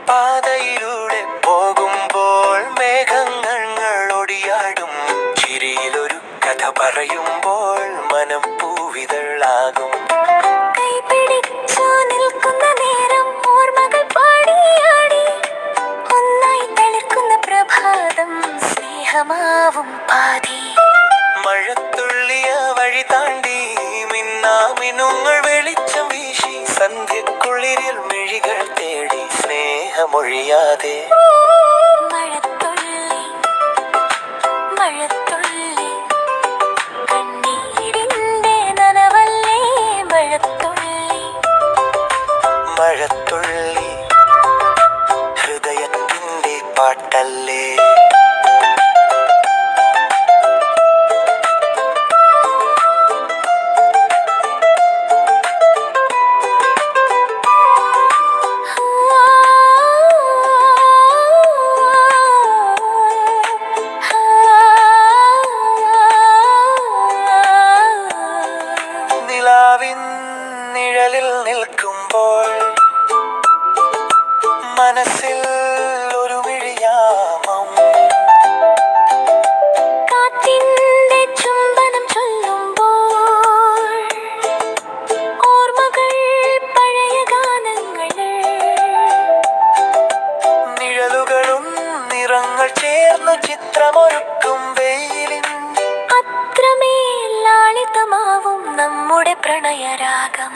പാതയിലൂടെ പോകുമ്പോൾ മേഘങ്ങൾ ഒടിയാടും. ചിരിയിലൊരു കഥ പറയുമ്പോൾ മനം പൂവിതളാകും. കൈപിടിച്ചു നിൽക്കുന്ന നേരം ഓർമ്മകൾ പാടിയാടി ഒന്നായി തളിർക്കുന്ന പ്രഭാതം സ്നേഹമാവും പാതി. മഴത്തുള്ളിയ വഴി താണ്ടി മിന്നാമിനുങ്ങൾ വെളിച്ചം വീശി സന്ധ്യക്കുള്ളിരിൽ മിഴികൾ തേടി സ്നേഹമൊഴിയാതെ. മഴത്തുള്ളി മഴത്തുള്ളി കണ്ണീരിന്റെ നനവല്ലേ മഴത്തുള്ളി. മഴത്തുള്ളി ഹൃദയത്തിന്റെ പാട്ടല്ലേ. നിലാവിൻ നിഴലിൽ നിൽക്കുമ്പോൾ മനസ്സിൽ ഒരു മിഴിയാമം. കാറ്റിന്റെ ചുംബനം ചൊല്ലുമ്പോൾ ഓർമ്മകൾ പഴയ ഗാനങ്ങൾ. നിഴലുകളും നിറങ്ങൾ ചേർന്നു ചിത്രമൊരുക്കും വെയിലിൻ. അത്രമേൽ ലാളിതമാവും നമ്മുടെ പ്രണയരാഗം.